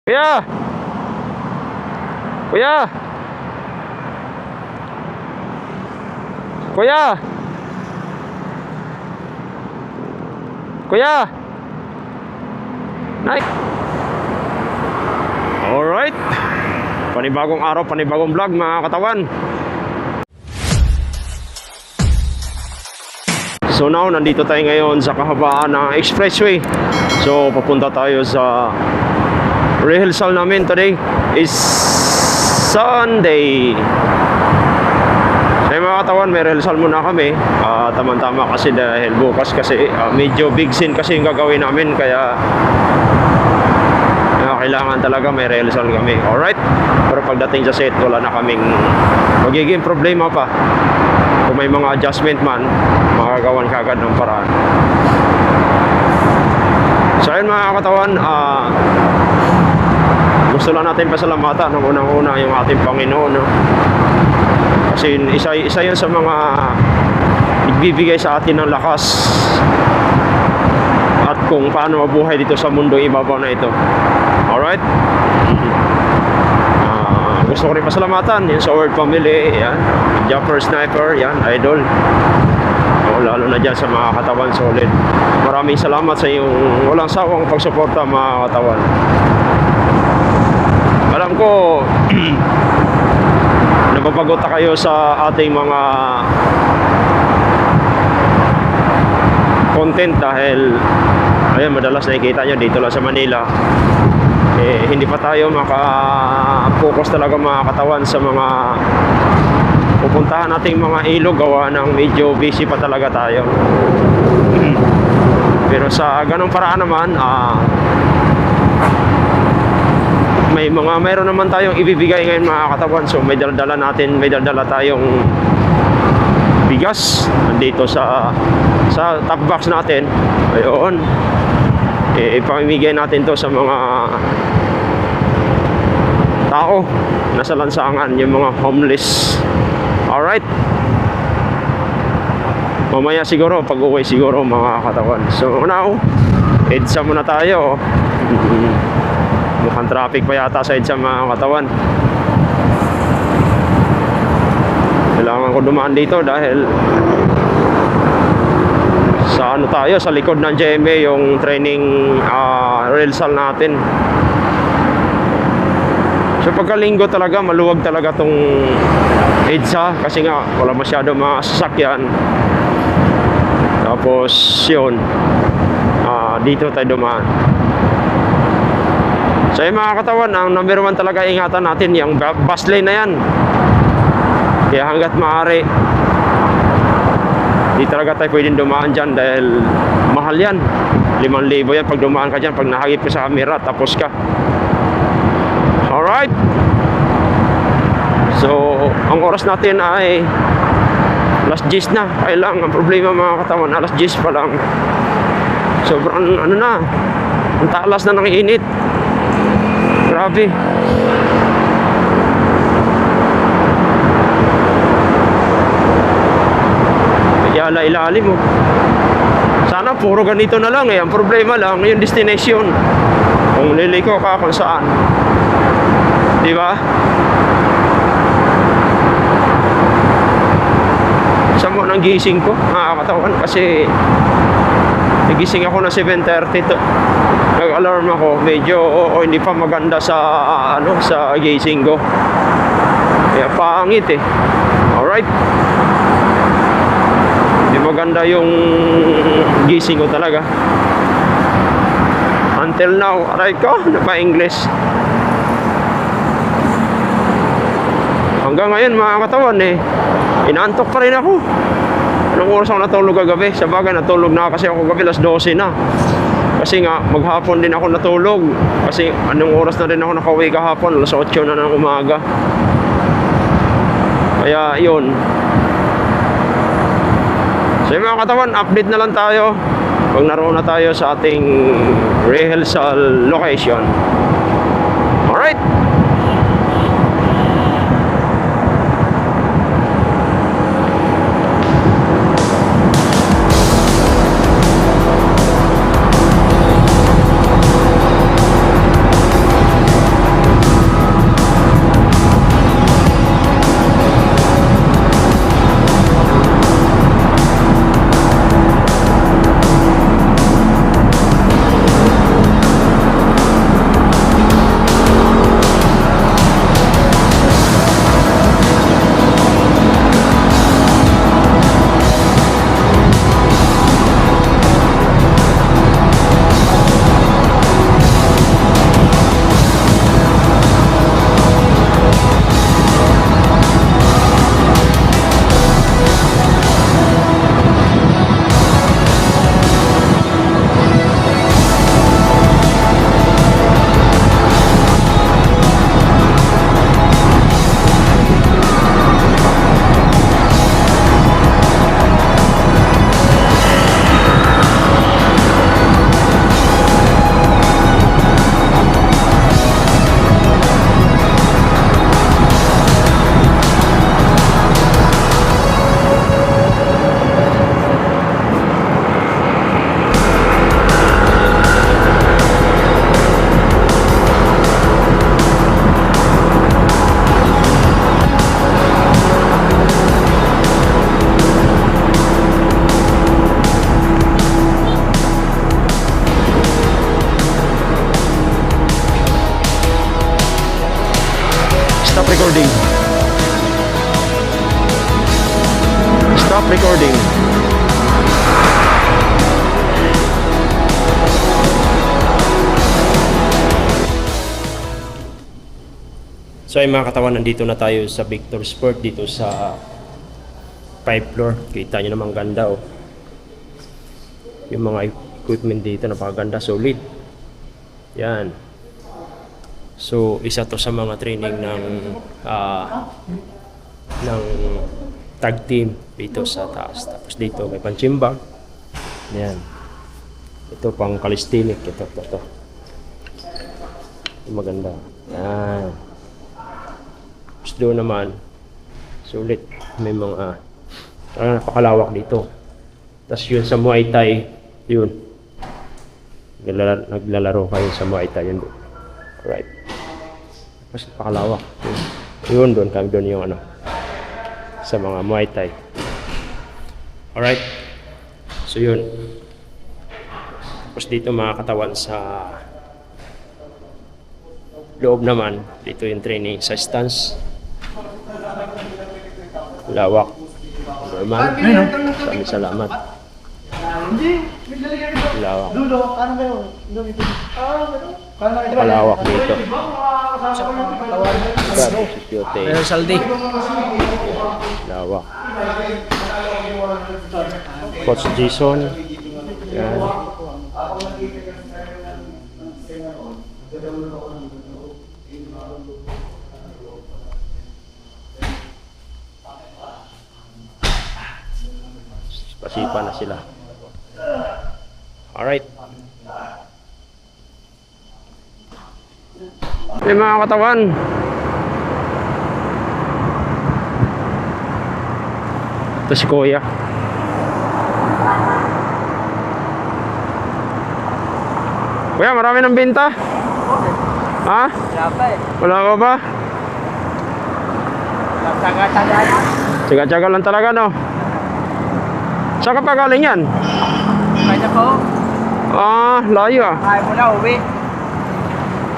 Kuya! Kuya! Kuya! Kuya! Nay! Alright! Panibagong araw, panibagong vlog mga katawan. So now, nandito tayo ngayon sa kahabaan ng expressway. So, papunta tayo sa rehearsal namin. Today is Sunday. So mga katawan, may rehearsal muna kami. Tama-tama kasi dahil bukas kasi medyo big scene kasi yung gagawin namin. Kaya kailangan talaga may rehearsal kami. Alright? Pero pagdating sa set, wala na kaming magiging problema pa. Kung may mga adjustment man, makagawan kagad ng paraan. So ayun mga katawan, gusto lang natin pasalamatan ng unang-una yung ating Panginoon, no? Kasi isa yun sa mga nagbibigay sa atin ng lakas at kung paano mabuhay dito sa mundo ibabaw na ito. Alright? Gusto ko rin pasalamatan yun sa Word Family, yan, Jumper Sniper, yan, idol. Lalo na dyan sa mga katawan solid. Maraming salamat sa iyong walang sawang pagsuporta mga katawan. Alam ko napapagod kayo sa ating mga content dahil ayun, madalas nakikita nyo dito lang sa Manila. Hindi pa tayo maka-focus talaga mga katawan sa mga pupuntahan nating mga ilog, gawa ng medyo busy pa talaga tayo. Pero sa ganong paraan naman, mayroon naman tayong ibibigay ngayon mga katawan. So may dala tayong bigas dito sa top box natin. Ayun, ipamimigay natin to sa mga tao nasa lansangan, yung mga homeless. Alright, mamaya siguro pag uwi siguro mga katawan. So now, EDSA muna tayo. Mukhang traffic pa yata sa EDSA mga katawan. Kailangan ko dumaan dito dahil sa ano tayo, sa likod ng GMA yung training rehearsal natin. So pagkalinggo talaga maluwag talaga tong EDSA kasi nga wala masyado mga sasakyan. Tapos yun, dito tayo dumaan. So yung mga katawan, ang number 1 talaga ingatan natin yung bus lane na yan. Kaya hanggat maaari di talaga tayo pwedeng dumaan dyan dahil mahal yan. 5,000 yan pag dumaan ka dyan. Pag nahagip ka sa camera, tapos ka. Alright. So ang oras natin ay alas 10 na. Kailang ang problema mga katawan, alas 10 pa lang. Sobrang ano na, ang talas na ng init. Grabe. Yala ilalim mo. Sana puro ganito na lang eh. Ang problema lang yung destination. Kung liliko ka kung saan, di ba? Sama ng gising ko nakakatawan kasi nagising ako na 7:30 to. Nag-alarm ako, medyo hindi pa maganda sa sa gising ko. Kaya pangit eh. Alright. Hindi maganda yung gising ko talaga. Until now, aray ko, napa-English. Hanggang ngayon mga katawan inaantok pa rin ako. Anong oras ako natulog kagabi? Sa bagay natulog na kasi ako kagabi, alas 12 na. Kasi nga maghapon din ako natulog. Kasi anong oras na rin ako nakauwi kahapon, alas 8 na ng umaga. Kaya yun. So yung mga katawan, update na lang tayo pag naroon na tayo sa ating rehearsal location. Alright. recording. Stop recording. So ay mga katawan, nandito na tayo sa Victor Sport dito sa 5th floor. Kita nyo naman ganda oh. Yung mga equipment dito napakaganda, solid. Yan. So isa to sa mga training ng tag team dito sa taas. Tapos dito may panchimba. Yan. Ito pang calisthenic. Ito. Maganda. Yan. Tapos doon naman, sulit. May mga napakalawak dito. Tapos yun sa Muay Thai, yun. Naglalaro kayo sa Muay Thai. Yun doon. Alright. Tapos napakalawak. Yun doon. Kami doon yung sa mga Muay Thai. Alright. So yun. Tapos dito mga katawan sa loob naman, dito yung training sa stance. Lawak. Normal. Maraming salamat. Lawak. Palawak dito. Security. Lawak. Coach Jason. Yan. Pasipa na sila. Alright. Hey mga katawan. Ito si Kuya. Kuya, marami ng benta? Ha? Wala ka ba? Tsaga-tsaga lang talaga, no? Saan ka pa galing yan? Kaya po. Ah, layo ah. Kaya mo na, uwi.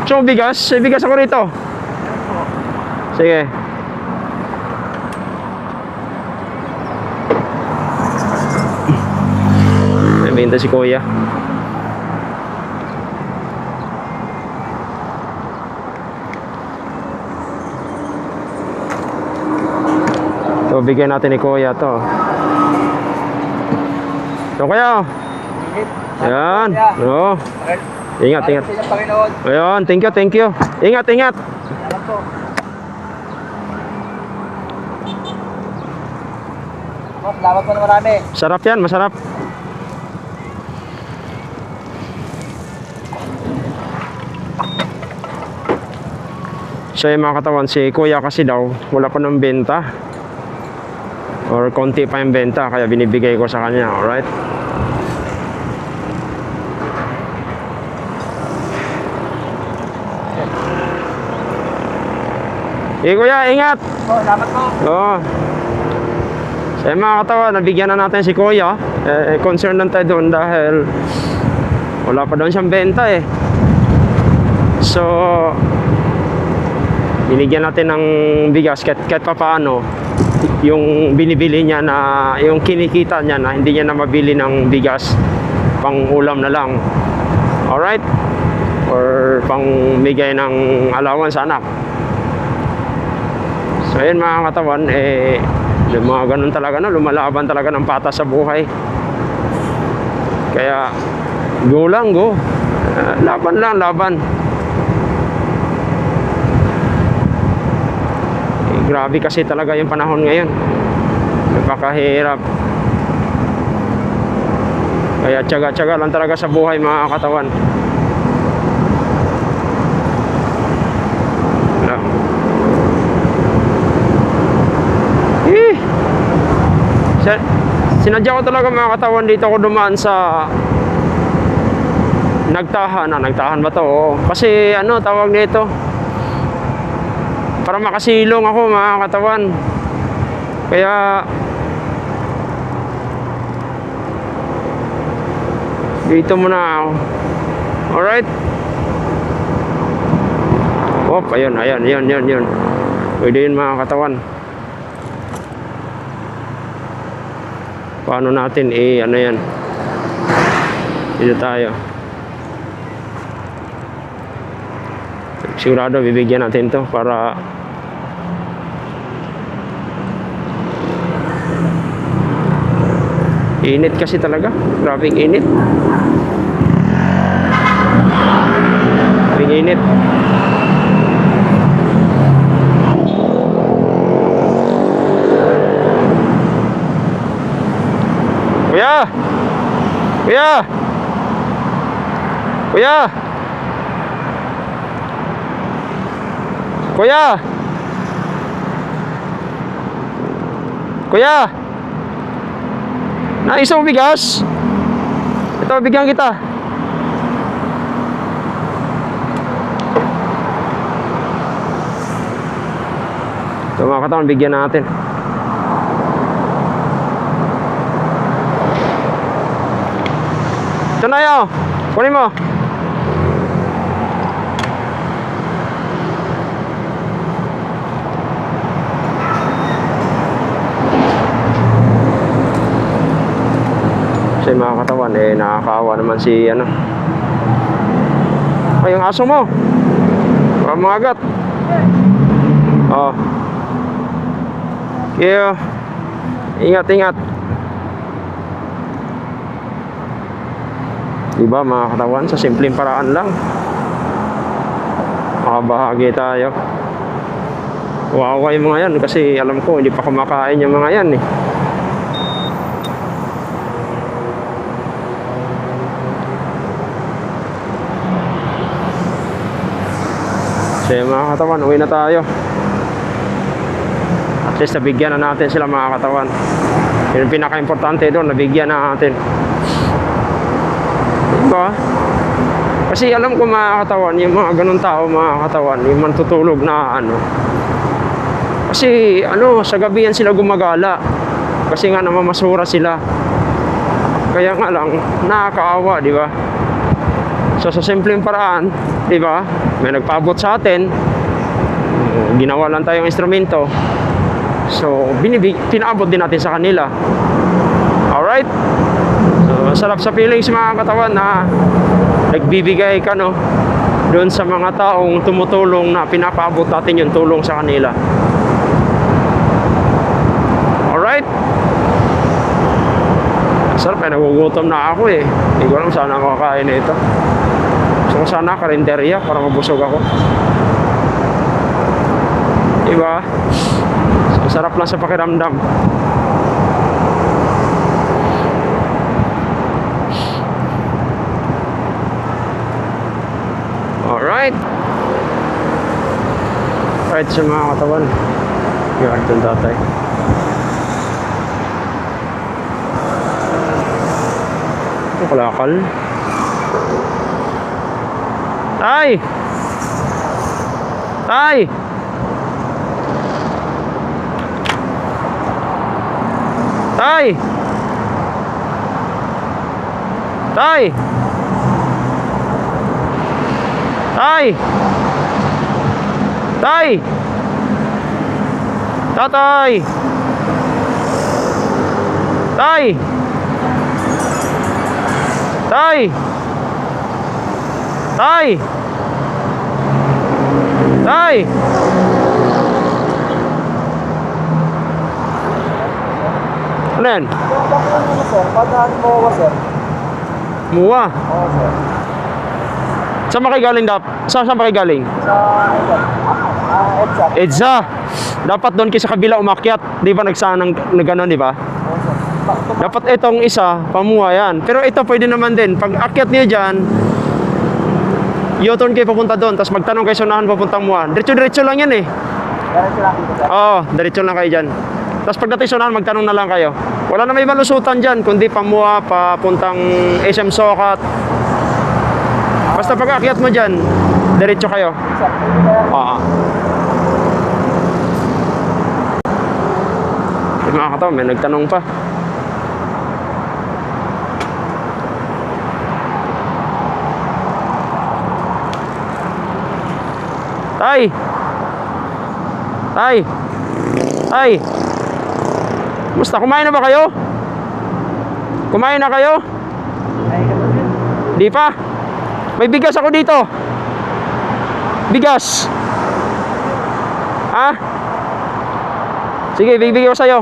So, bigas? May bigas ako rito. Sige. May benta si Kuya. So, bigyan natin ni Kuya to. So, Kuya. Ayan. Oo. Ingat. Ayan, thank you. Ingat. Salamat po na marami. Sarap yan, masarap. So yung mga katawan, si Kuya kasi daw wala pa ng benta or konti pa yung benta, kaya binibigay ko sa kanya. Alright. Kuya, ingat. Salamat po. Oo. So yung mga katawan, nabigyan na natin si Kuya. Concern lang tayo doon dahil wala pa doon siyang benta eh. So binigyan natin ng bigas kahit pa paano yung binibili niya, na yung kinikita niya na hindi niya na mabili ng bigas, pang ulam na lang. Alright? Or pang bigay ng allowance sa anak. So ayun mga katawan, yung mga ganun talaga na, lumalaban talaga ng patas sa buhay. Kaya go lang, go. Laban. Grabe kasi talaga yung panahon ngayon. Napakahirap. Kaya tiyaga-tiyaga lang talaga sa buhay mga katawan. Sinadya ko talaga mga katawan, dito ako dumaan sa Nagtahan ba to? Oo. Kasi tawag nito, para makasilong ako mga katawan. Kaya dito muna ako. Alright. Ayun. Pwede yun mga katawan. Paano natin ano yan? Dito tayo. Sigurado bibigyan natin to para init kasi talaga. Grabing init. Grabing init. Kuya! Kuya! Kuya! Kuya! Kuya! Nais mo bigas? Ito, bigyan kita. Ito mga katawan, bigyan natin. Ito na yun. Kunin mo. Kasi mga katawan, nakakaawa naman si ano. Ay, yung aso mo. Baka mangagat. Oh. Kaya, ingat-ingat. Diba mga katawan, sa simpleng paraan lang makabahagi tayo. Kawawa yung mga yan kasi alam ko hindi pa kumakain yung mga yan eh. Kasi mga katawan, uwi na tayo. At least nabigyan na natin sila mga katawan. Yung pinaka-importante doon, nabigyan na natin. Diba? Kasi alam ko mga katawan, yung mga ganun tao mga katawan, yung mantutulog na ano. Kasi ano, sa gabi yan sila gumagala. Kasi nga namamasura sila. Kaya nga lang, nakakaawa, di ba? So sa simpleng paraan, di ba? May nagpaabot sa atin. Ginawa lang tayong instrumento. So, pinaabot din natin sa kanila. Alright? So, sarap sa feelings mga katawan na nagbibigay ka, no? Doon sa mga taong tumutulong na pinapaabot natin yung tulong sa kanila. Alright? Sarap, nagugutom na ako eh. Hindi ko alam saan ako kakain na ito. Gusto ko sana karinderya para mabusog ako. Diba? So, sarap lang sa pakiramdam. Alright. Alright sa mga katawan. Yung ito tatay. Ito kalakal. Tay! Tay! Tay! Tay! Tay! Tay! Tatay! Tay! Tay! Tay! Tay! Ano yan? Sir, pagkaan mo ko, sir. Muwa. Oo, sir. Saan ba kayo galing? Saan ba kayo galing? Sa, EDSA. EDSA. Dapat doon kayo sa kabila umakyat. Di ba nagsanang gano'n, di ba? Oo, sir. Dapat itong isa, pamuha yan. Pero ito pwede naman din. Pag akyat niyo dyan, U-turn kayo papunta doon. Tapos magtanong kayo sa unahan papuntang muha. Diretso-diretso lang yan eh. Meron sila dito, sir. Oo, diretso lang kayo dyan. Tapos pagdating sa unahan, magtanong na lang kayo. Wala na may malusutan dyan, kundi pamuha, papuntang SM Sokat. Basta pag akyat mo dyan, diretso kayo. Sir, pwede na yan. Oo. Yung mga katawa, may nagtanong pa. Tay! Tay! Tay! Musta? Kumain na ba kayo? Kumain na kayo? Ay, ka ba din? Di pa? May bigas ako dito. Bigas. Ha? Sige, bibigyan ko sa'yo.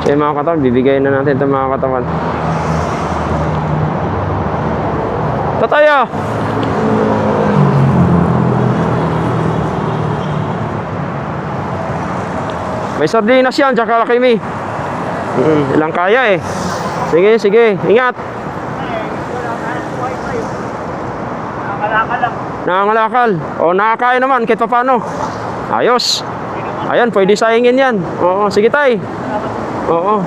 Sige mga katawan, bibigyan na natin ito mga katawan. Ito tayo. May sardinas yan, tsaka lakimi. Ilang kaya eh. Sige, sige, ingat. Nakalaka lang. Nangangalakal. O, nakakain naman, kahit paano. Ayos. Ayan, pwede sayangin yan. Oo, sige tay. Oo.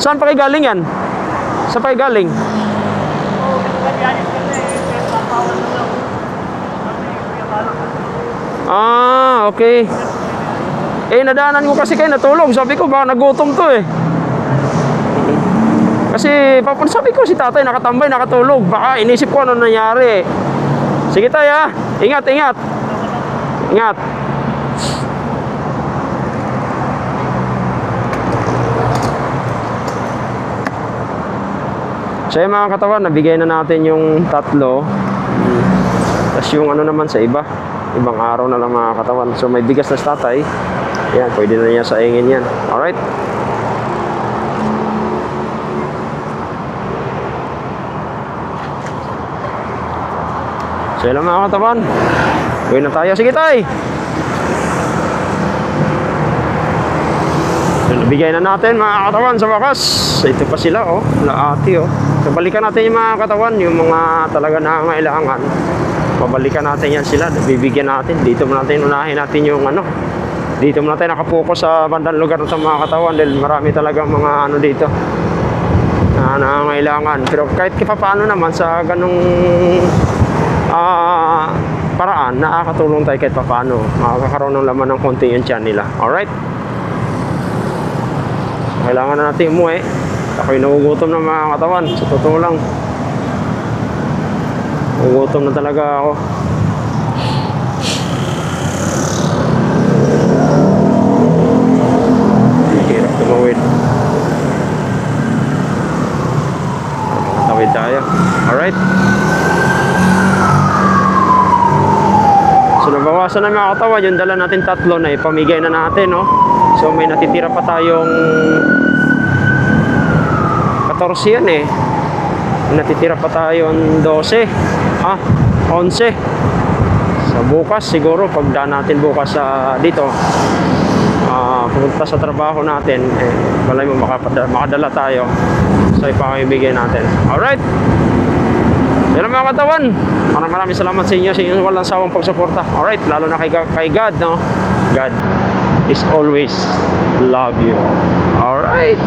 Saan pa kayo galing yan? Saan pa kayo galing? Ah, okay. Eh, nadaanan ko kasi kayo natulog. Sabi ko, baka nagutom to eh. Kasi, sabi ko si tatay nakatambay, nakatulog. Baka inisip ko ano nangyari eh. Sige tayo ha. Ingat, ingat. Ingat. So yung mga katawan, nabigay na natin yung tatlo. Tapos yung ano naman sa iba. Ibang araw na lang mga katawan. So may bigas na sa tatay. Yan, pwede na niya saingin yan. Alright. So yun lang mga katawan. Gawin na tayo. Sige tay! So, nabigay na natin mga katawan sa wakas. Ito pa sila oh. Laati oh. So balikan natin yung mga katawan. Yung mga talaga nangangailangan. Babalikan natin yan sila. Bibigyan natin. Dito mo natin unahin natin yung ano. Dito mo natin nakapokus sa bandang lugar sa mga katawan. Dahil marami talagang mga ano dito. Na nangangailangan. Pero kahit paano naman sa ganung paraan, nakakatulong tayo kahit paano. Makakaroon ng laman ng konti yung tiyan nila. Alright? Kailangan na natin umuwi. Ako'y nagugutom ng mga katawan. Sa totoo lang. Nagugutom na talaga ako. Hirap tumawid. Tawid tayo. Alright? So nabawasan na mga katawan. Yung dala natin tatlo na ipamigay na natin, no? So may natitira pa tayong 14 yan eh. Natitira pa tayong 12. 11. Sa bukas siguro pagdaan natin bukas sa dito. Pumunta sa trabaho natin eh, balay mo makadala tayo. So ipamibigay natin. Alright. Yan ang mga katawan. Maraming salamat sa inyo sa inyong walang sawang pagsuporta. Alright, lalo na kay God, no? God is always love you. Alright.